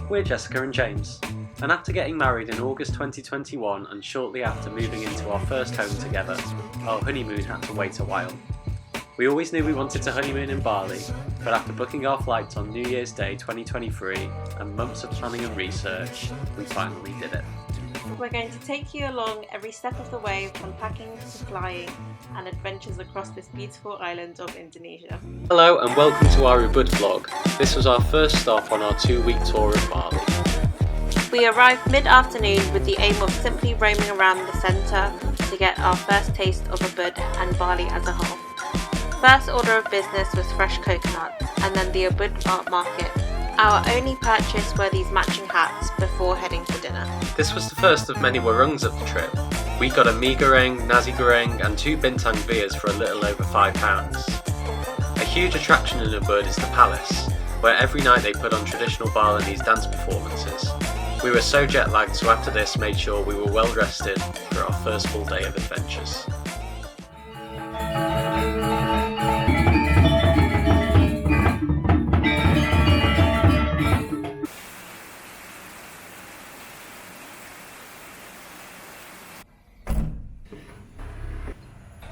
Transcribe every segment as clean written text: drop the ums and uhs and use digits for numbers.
We're Jessica and James, and after getting married in August 2021 and shortly after moving into our first home together, our honeymoon had to wait a while. We always knew we wanted to honeymoon in Bali, but after booking our flights on New Year's Day 2023 and months of planning and research, we finally did it. We're going to take you along every step of the way from packing to flying and adventures across this beautiful island of Indonesia. Hello and welcome to our Ubud vlog. This was our first stop on our 2-week tour of Bali. We arrived mid-afternoon with the aim of simply roaming around the centre to get our first taste of Ubud and Bali as a whole. First order of business was fresh coconuts and then the Ubud art market. Our only purchase were these matching hats before heading for dinner. This was the first of many warungs of the trip. We got a mie goreng, nasi goreng and 2 bintang beers for a little over £5. A huge attraction in Ubud is the palace, where every night they put on traditional Balinese dance performances. We were so jet lagged, so after this made sure we were well rested for our first full day of adventures.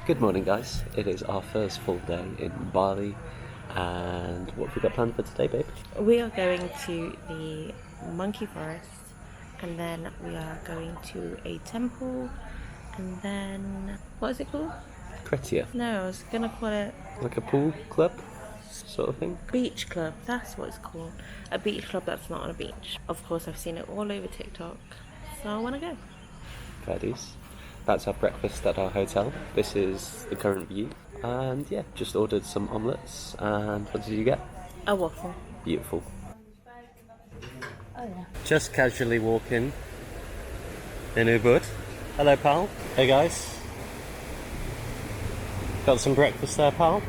Good morning guys, it is our first full day in Bali, and what have we got planned for today, babe? We are going to the monkey forest, and then we are going to a temple, and then, what is it called? Kretia. No, I was gonna call it Like a pool club sort of thing? beach club, that's what it's called. A beach club that's not on a beach. Of course I've seen it all over TikTok, so I wanna go. Fair dues. About to have breakfast at our hotel. This is the current view. And yeah, just ordered some omelettes. And what did you get? A waffle. Beautiful. Oh yeah. Just casually walking in Ubud. Hello, pal. Hey, guys. Got some breakfast there, pal?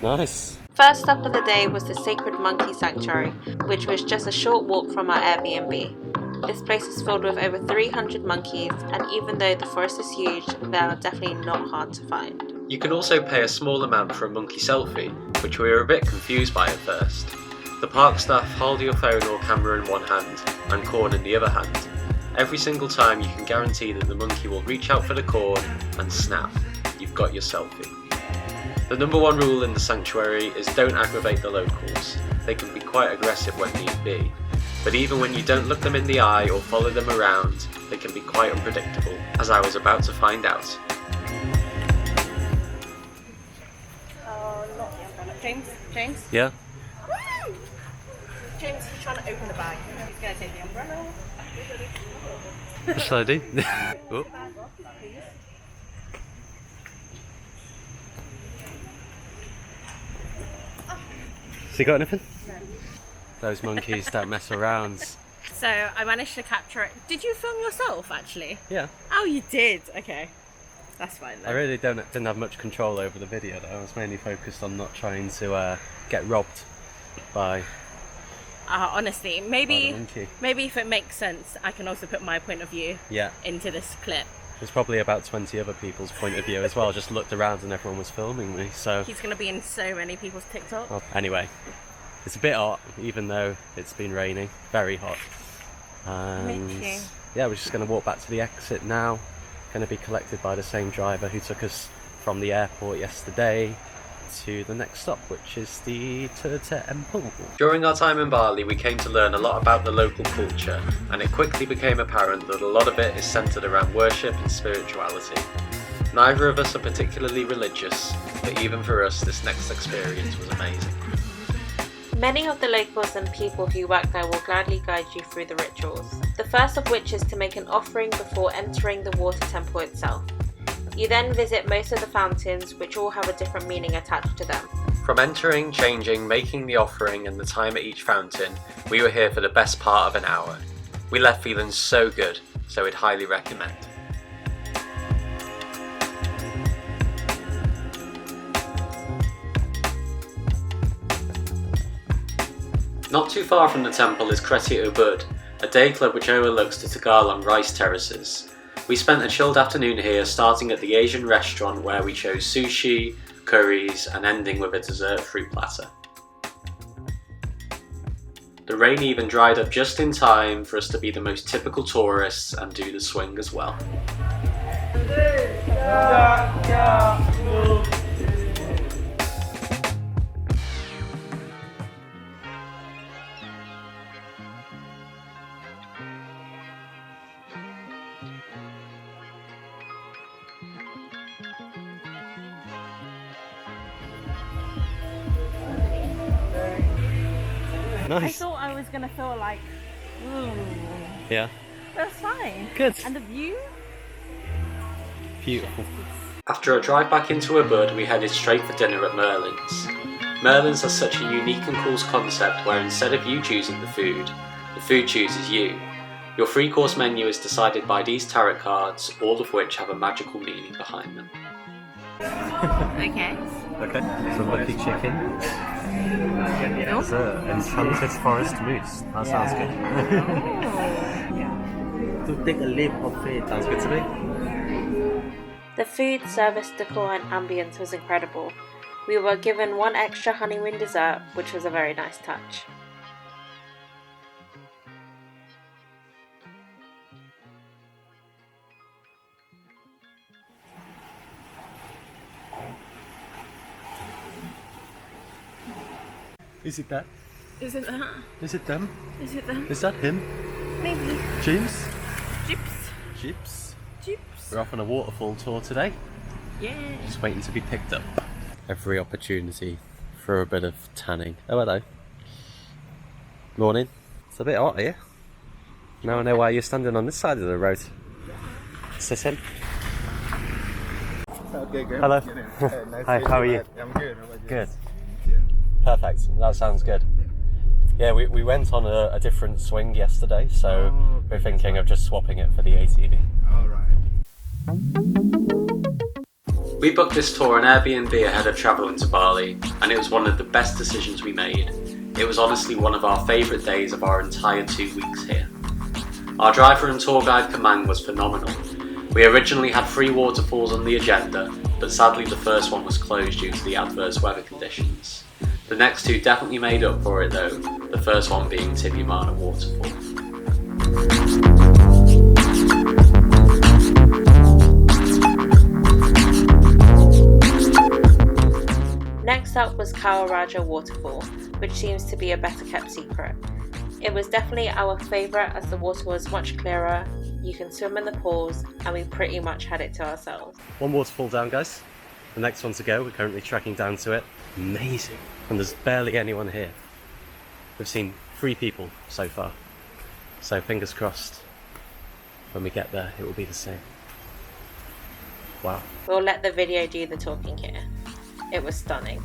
Nice. First stop of the day was the Sacred Monkey Sanctuary, which was just a short walk from our Airbnb. This place is filled with over 300 monkeys, and even though the forest is huge, they are definitely not hard to find. You can also pay a small amount for a monkey selfie, which we were a bit confused by at first. The park staff hold your phone or camera in one hand and corn in the other hand. Every single time you can guarantee that the monkey will reach out for the corn and snap. You've got your selfie. The number one rule in the sanctuary is don't aggravate the locals. They can be quite aggressive when need be. But even when you don't look them in the eye or follow them around, they can be quite unpredictable, as I was about to find out. Not the umbrella. James? Yeah? James, he's trying to open the bag. He's going to take the umbrella. What shall I do? Oh. Has he got anything? No. Those monkeys don't mess around. So I managed to capture it. Did you film yourself actually? Yeah. Oh, you did? Okay. That's fine then. I really didn't have much control over the video though. I was mainly focused on not trying to get robbed by Honestly, maybe the monkey. maybe if it makes sense, I can also put my point of view into this clip. There's probably about 20 other people's point of view as well. I just looked around and everyone was filming me, so... He's going to be in so many people's TikTok. Well, anyway, it's a bit hot, even though it's been raining. Very hot. And Thank you. yeah, we're just going to walk back to the exit now. Going to be collected by the same driver who took us from the airport yesterday to the next stop, which is the temple. During our time in Bali, we came to learn a lot about the local culture, and it quickly became apparent that a lot of it is centered around worship and spirituality. Neither of us are particularly religious, but even for us, this next experience was amazing. Many of the locals and people who work there will gladly guide you through the rituals. The first of which is to make an offering before entering the water temple itself. You then visit most of the fountains, which all have a different meaning attached to them. From entering, changing, making the offering and the time at each fountain, we were here for the best part of an hour. We left feeling so good, so we'd highly recommend. Not too far from the temple is Kretia Ubud, a day club which overlooks the Tagalong rice terraces. We spent a chilled afternoon here, starting at the Asian restaurant where we chose sushi, curries and ending with a dessert fruit platter. The rain even dried up just in time for us to be the most typical tourists and do the swing as well. Nice. I thought I was gonna feel like, Yeah. that's fine. Good. And the view? Beautiful. After a drive back into Ubud, we headed straight for dinner at Merlin's. Merlin's has such a unique and cool concept where instead of you choosing the food chooses you. Your 3-course menu is decided by these tarot cards, all of which have a magical meaning behind them. Okay. Okay. So lucky chicken. Dessert. Enchanted forest moose. That sounds good. To take a leap of faith. Sounds good to me. The food, service, decor and ambience was incredible. We were given one extra honeymoon dessert, which was a very nice touch. Is it that? Is it that? Is it them? Is it that? Is that him? Maybe. James? Chips. Chips. Chips. We're off on a waterfall tour today. Yeah. Just waiting to be picked up. Every opportunity for a bit of tanning. Oh, hello. Morning. It's a bit hot here. Now I know why you're standing on this side of the road. Sit in. Okay, good. Hello. Nice Hi, to how are meet you? I'm good. How about you? Good. Perfect. That sounds good. Yeah, we went on a different swing yesterday, so we're thinking of just swapping it for the ATV. Alright. We booked this tour on Airbnb ahead of travelling to Bali, and it was one of the best decisions we made. It was honestly one of our favourite days of our entire 2 weeks here. Our driver and tour guide Kamang was phenomenal. We originally had 3 waterfalls on the agenda, but sadly the first one was closed due to the adverse weather conditions. The next 2 definitely made up for it though, the first one being Tibumana Waterfall. Next up was Kawaraja Waterfall, which seems to be a better kept secret. It was definitely our favourite as the water was much clearer, you can swim in the pools, and we pretty much had it to ourselves. One waterfall down, guys. The next one to go. We're currently tracking down to it. Amazing. And there's barely anyone here. We've seen 3 people so far. So fingers crossed, when we get there, it will be the same. Wow. We'll let the video do the talking here. It was stunning.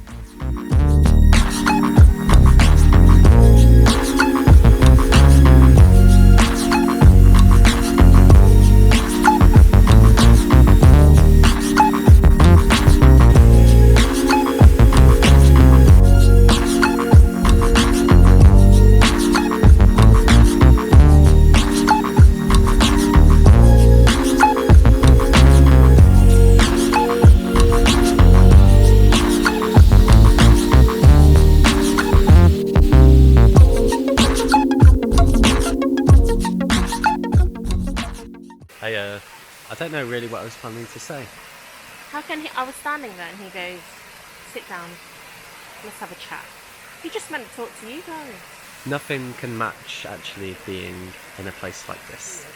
I don't know really what I was planning to say. How can I was standing there and he goes, sit down, let's have a chat. He just meant to talk to you guys. Nothing can match actually being in a place like this.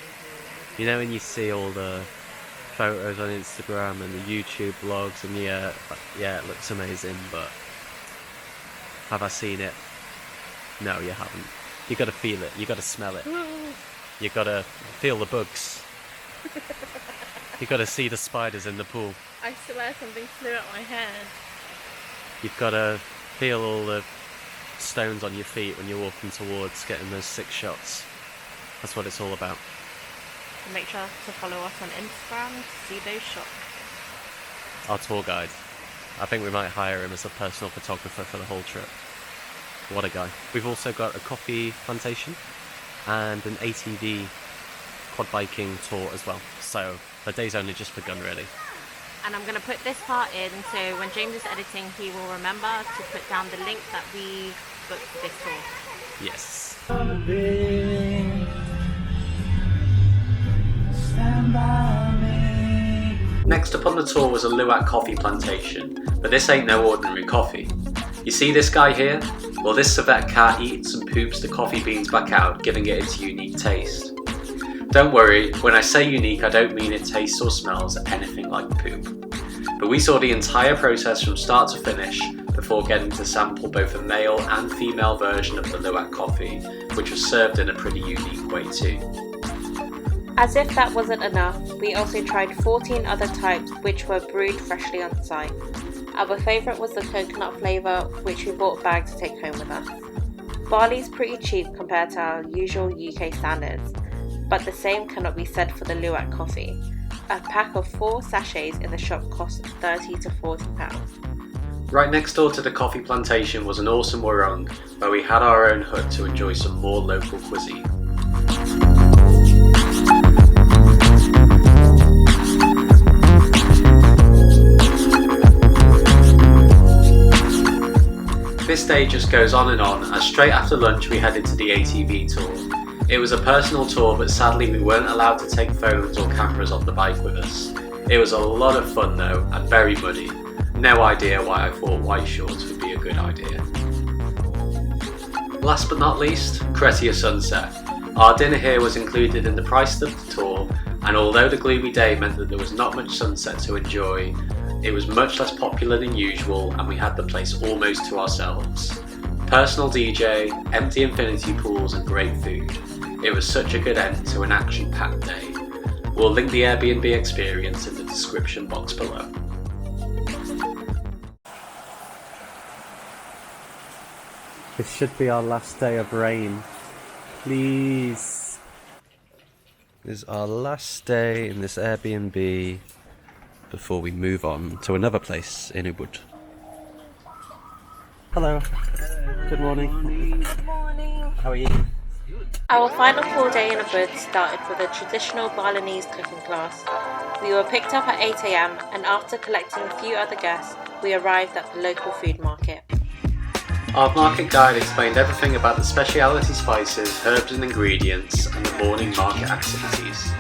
You know when you see all the photos on Instagram and the YouTube blogs and yeah, it looks amazing, but have I seen it? No, you haven't. You gotta feel it, you gotta smell it. You gotta feel the bugs. You gotta see the spiders in the pool. I swear something flew at my head. You've gotta feel all the stones on your feet when you're walking towards getting those 6 shots. That's what it's all about. Make sure to follow us on Instagram to see those shots. Our tour guide. I think we might hire him as a personal photographer for the whole trip. What a guy. We've also got a coffee plantation and an ATV quad biking tour as well. So the day's only just begun really. And I'm going to put this part in so when James is editing he will remember to put down the link that we booked for this tour. Yes. Next up on the tour was a luwak coffee plantation, but this ain't no ordinary coffee. You see this guy here? Well, this civet cat eats and poops the coffee beans back out, giving it its unique taste. Don't worry, when I say unique I don't mean it tastes or smells anything like poop. But we saw the entire process from start to finish before getting to sample both a male and female version of the luwak coffee, which was served in a pretty unique way too. As if that wasn't enough, we also tried 14 other types which were brewed freshly on site. Our favourite was the coconut flavour, which we bought back to take home with us. Barley's pretty cheap compared to our usual UK standards, but the same cannot be said for the luwak coffee. A pack of 4 sachets in the shop cost £30 to £40. Right next door to the coffee plantation was an awesome warung, where we had our own hut to enjoy some more local cuisine. This day just goes on, as straight after lunch we headed to the ATV tour. It was a personal tour, but sadly we weren't allowed to take phones or cameras on the bike with us. It was a lot of fun though, and very muddy. No idea why I thought white shorts would be a good idea. Last but not least, Cretia Sunset. Our dinner here was included in the price of the tour, and although the gloomy day meant that there was not much sunset to enjoy, it was much less popular than usual and we had the place almost to ourselves. Personal DJ, empty infinity pools and great food. It was such a good end to an action-packed day. We'll link the Airbnb experience in the description box below. This should be our last day of rain. Please. This is our last day in this Airbnb before we move on to another place in Ubud. Hello. Good morning. Good morning. How are you? Our final full day in Ubud started with a traditional Balinese cooking class. We were picked up at 8 AM and after collecting a few other guests, we arrived at the local food market. Our market guide explained everything about the specialty spices, herbs and ingredients, and the morning market activities.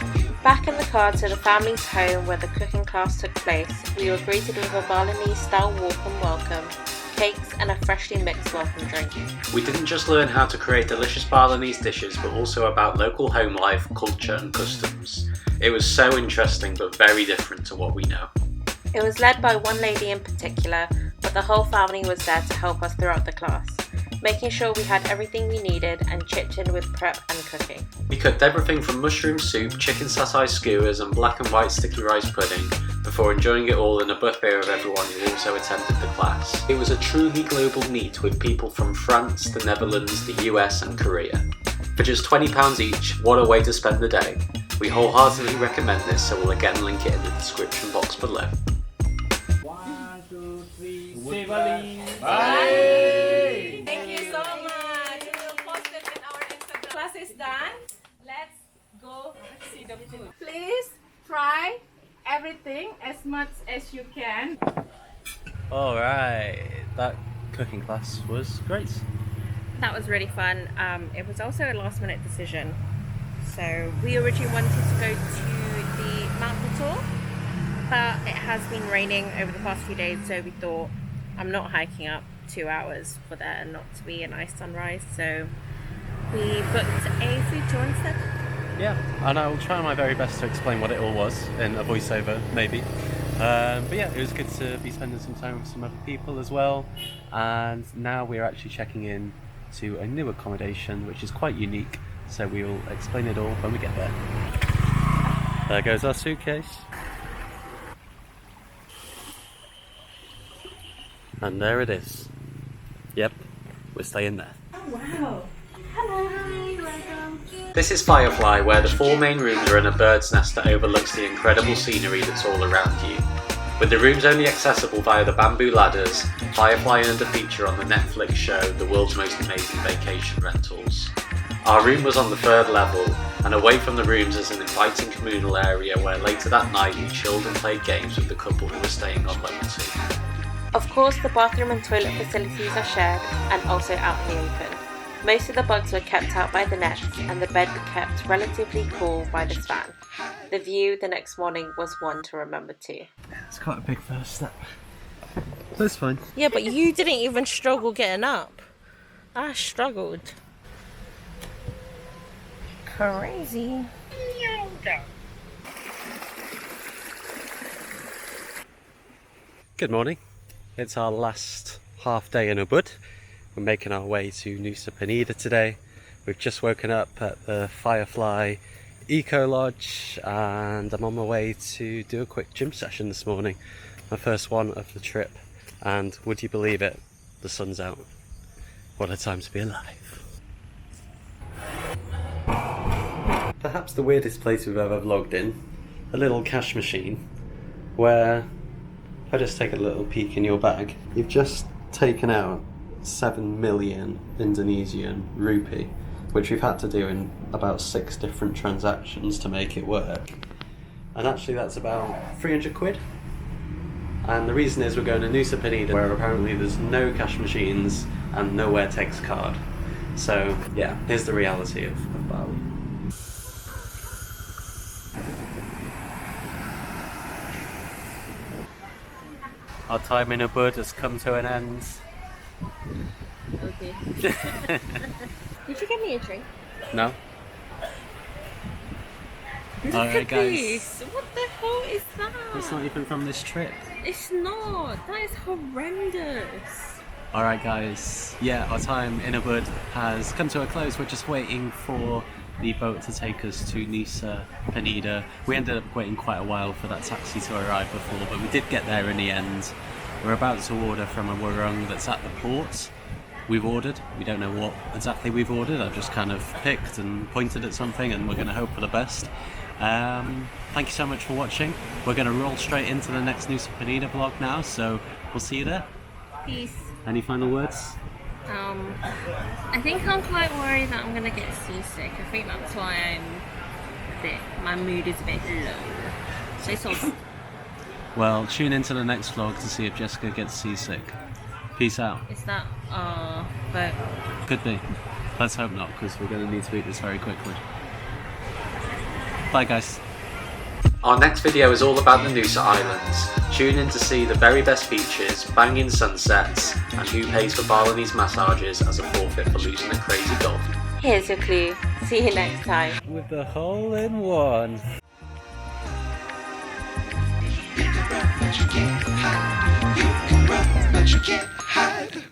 Back in the car to the family's home where the cooking class took place, we were greeted with a Balinese style welcome, cakes and a freshly mixed welcome drink. We didn't just learn how to create delicious Balinese dishes, but also about local home life, culture and customs. It was so interesting but very different to what we know. It was led by one lady in particular, but the whole family was there to help us throughout the class, making sure we had everything we needed and chipped in with prep and cooking. We cooked everything from mushroom soup, chicken satay skewers and black and white sticky rice pudding, before enjoying it all in a buffet of everyone who also attended the class. It was a truly global meet with people from France, the Netherlands, the US and Korea. For just £20 each, what a way to spend the day. We wholeheartedly recommend this, so we'll again link it in the description box below. 1, 2, 3, say Bali. Bye. Thank you so much. We will post it in our Instagram. Class is done. Let's go see the food. Please try everything as much as you can. Alright, that cooking class was great. That was really fun. It was also a last minute decision. So we originally wanted to go to the mountain tour, but it has been raining over the past few days, so we thought I'm not hiking up 2 hours for there not to be a nice sunrise, so we booked a food tour instead. Yeah, and I will try my very best to explain what it all was in a voiceover, maybe. But yeah, it was good to be spending some time with some other people as well. And now we're actually checking in to a new accommodation, which is quite unique. So we'll explain it all when we get there. There goes our suitcase. And there it is. Yep, we're staying there. This is Firefly, where the 4 main rooms are in a bird's nest that overlooks the incredible scenery that's all around you. With the rooms only accessible via the bamboo ladders, Firefly earned a feature on the Netflix show The World's Most Amazing Vacation Rentals. Our room was on the 3rd level, and away from the rooms is an inviting communal area where later that night we chilled and played games with the couple who were staying on level 2. Of course, the bathroom and toilet facilities are shared and also out in the open. Most of the bugs were kept out by the nets and the bed kept relatively cool by this fan. The view the next morning was one to remember too. It's quite a big first step. That's fine. Yeah, but you didn't even struggle getting up. I struggled. Crazy. Good morning. It's our last half day in Ubud. We're making our way to Nusa Penida today. We've just woken up at the Firefly Eco Lodge and I'm on my way to do a quick gym session this morning. My first one of the trip, and would you believe it, the sun's out. What a time to be alive. Perhaps the weirdest place we've ever vlogged in, a little cash machine where, if I just take a little peek in your bag, you've just taken out 7 million Indonesian rupee, which we've had to do in about 6 different transactions to make it work. And actually that's about 300 quid. And the reason is we're going to Nusa Penida, where apparently there's no cash machines and nowhere takes card. So yeah, here's the reality of Bali. Our time in Ubud has come to an end. Okay. Did you get me a drink? No? Look Alright at guys. this. What the hell is that? It's not even from this trip. It's not. That is horrendous. Alright guys, yeah, our time in Ubud has come to a close. We're just waiting for the boat to take us to Nusa Penida. We ended up waiting quite a while for that taxi to arrive before, but we did get there in the end. We're about to order from a warung that's at the port. We've ordered, we don't know what exactly we've ordered, I've just kind of picked and pointed at something and we're going to hope for the best. Thank you so much for watching. We're going to roll straight into the next Nusa Penida vlog now, so we'll see you there. Peace. Any final words? I think I'm quite worried that I'm gonna get seasick. I think that's why my mood is a bit low. Say sauce. Well, tune into the next vlog to see if Jessica gets seasick. Peace out. Is that, but... Could be. Let's hope not, because we're going to need to eat this very quickly. Bye guys. Our next video is all about the Nusa Islands. Tune in to see the very best beaches, banging sunsets, and who pays for Balinese massages as a forfeit for losing a crazy golf. Here's your clue. See you next time. With the hole in one. You can run, but you can't hide.